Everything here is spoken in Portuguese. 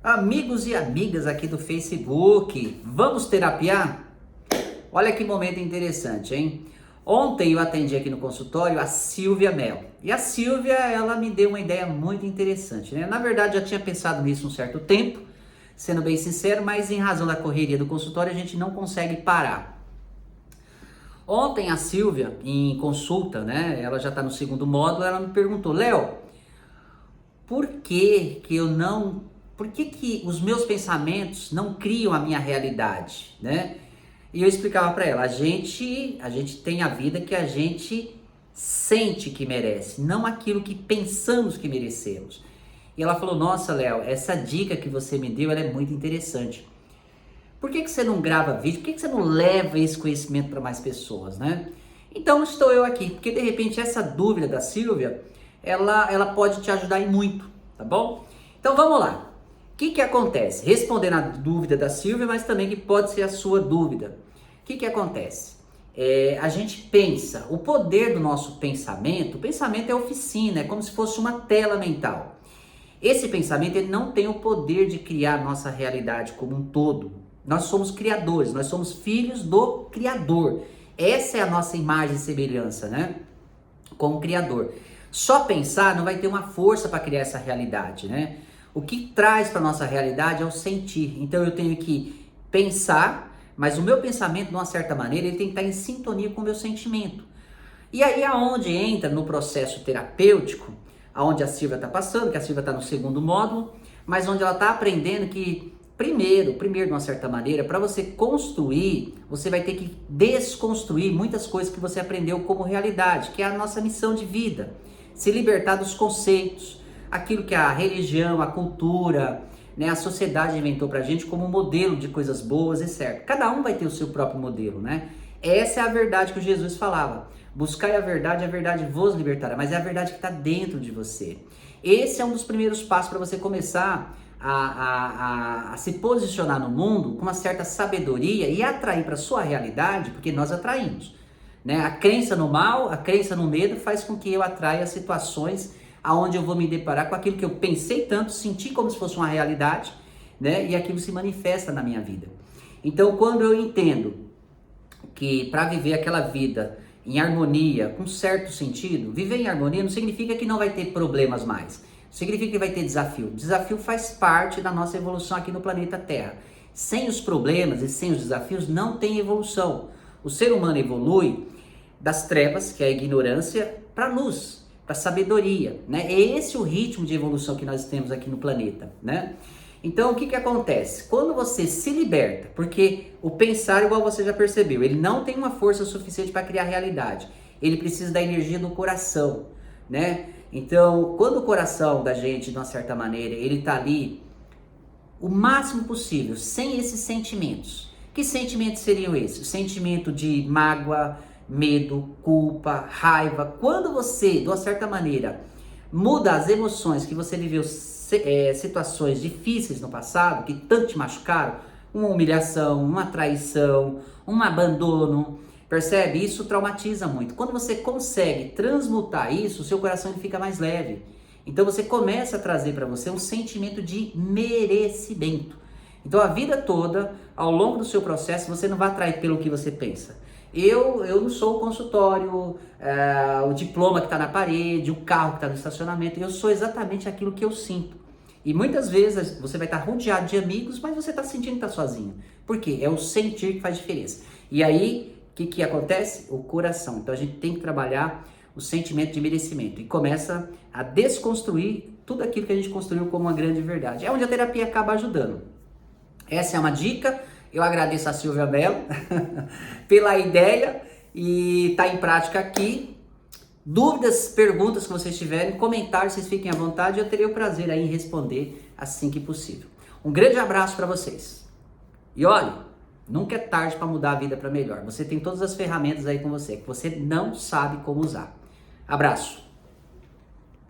Amigos e amigas aqui do Facebook, vamos terapiar? Olha que momento interessante, hein? Ontem eu atendi aqui no consultório a Silvia Mel. E a Silvia, ela me deu uma ideia muito interessante, né? Na verdade, já tinha pensado nisso um certo tempo, sendo bem sincero, mas em razão da correria do consultório, a gente não consegue parar. Ontem a Silvia, em consulta, né? Ela já está no segundo módulo, ela me perguntou, Léo, por que que eu não, por que que os meus pensamentos não criam a minha realidade, né? E eu explicava para ela, a gente tem a vida que a gente sente que merece, não aquilo que pensamos que merecemos. E ela falou, nossa, Léo, essa dica que você me deu, ela é muito interessante. Por que que você não grava vídeo? Por que que você não leva esse conhecimento para mais pessoas, né? Então estou eu aqui, porque de repente essa dúvida da Silvia, ela pode te ajudar e muito, tá bom? Então vamos lá. O que que acontece? Respondendo a dúvida da Silvia, mas também que pode ser a sua dúvida. O que que acontece? A gente pensa, o poder do nosso pensamento, o pensamento é oficina, é como se fosse uma tela mental. Esse pensamento ele não tem o poder de criar nossa realidade como um todo. Nós somos criadores, nós somos filhos do Criador. Essa é a nossa imagem e semelhança, né? Com o Criador. Só pensar não vai ter uma força para criar essa realidade, né? O que traz para nossa realidade é o sentir. Então eu tenho que pensar, mas o meu pensamento, de uma certa maneira, ele tem que estar em sintonia com o meu sentimento. E aí aonde entra no processo terapêutico, aonde a Silvia está passando, que a Silvia está no segundo módulo, mas onde ela está aprendendo que primeiro, de uma certa maneira, para você construir, você vai ter que desconstruir muitas coisas que você aprendeu como realidade, que é a nossa missão de vida. Se libertar dos conceitos, aquilo que a religião, a cultura, né, a sociedade inventou pra gente como modelo de coisas boas e certo. Cada um vai ter o seu próprio modelo, né? Essa é a verdade que o Jesus falava. Buscai a verdade vos libertará. Mas é a verdade que está dentro de você. Esse é um dos primeiros passos para você começar a se posicionar no mundo com uma certa sabedoria e atrair para sua realidade, porque nós atraímos, né? A crença no mal, a crença no medo faz com que eu atraia situações aonde eu vou me deparar com aquilo que eu pensei tanto, senti como se fosse uma realidade, né? E aquilo se manifesta na minha vida. Então, quando eu entendo que para viver aquela vida em harmonia, com certo sentido, viver em harmonia não significa que não vai ter problemas mais. Significa que vai ter desafio. Desafio faz parte da nossa evolução aqui no planeta Terra. Sem os problemas e sem os desafios não tem evolução. O ser humano evolui das trevas, que é a ignorância, para a luz, para a sabedoria, né? É esse o ritmo de evolução que nós temos aqui no planeta, né? Então, o que que acontece? Quando você se liberta, porque o pensar, igual você já percebeu, ele não tem uma força suficiente para criar realidade. Ele precisa da energia do coração, né? Então, quando o coração da gente, de uma certa maneira, ele tá ali o máximo possível, sem esses sentimentos. Que sentimentos seriam esses? O sentimento de mágoa, medo, culpa, raiva. Quando você, de uma certa maneira, muda as emoções que você viveu, situações difíceis no passado, que tanto te machucaram, uma humilhação, uma traição, um abandono, percebe? Isso traumatiza muito. Quando você consegue transmutar isso, o seu coração ele fica mais leve. Então você começa a trazer para você um sentimento de merecimento. Então a vida toda, ao longo do seu processo, você não vai atrair pelo que você pensa. Eu não sou o consultório, o diploma que está na parede, o carro que está no estacionamento. Eu sou exatamente aquilo que eu sinto. E muitas vezes você vai estar rodeado de amigos, mas você está sentindo que está sozinho. Por quê? É o sentir que faz diferença. E aí, o que acontece? O coração. Então a gente tem que trabalhar o sentimento de merecimento. E começa a desconstruir tudo aquilo que a gente construiu como uma grande verdade. É onde a terapia acaba ajudando. Essa é uma dica. Eu agradeço a Silvia Mello pela ideia e tá em prática aqui. Dúvidas, perguntas que vocês tiverem, comentários, vocês fiquem à vontade. Eu terei o prazer aí em responder assim que possível. Um grande abraço para vocês. E olha, nunca é tarde para mudar a vida para melhor. Você tem todas as ferramentas aí com você, que você não sabe como usar. Abraço.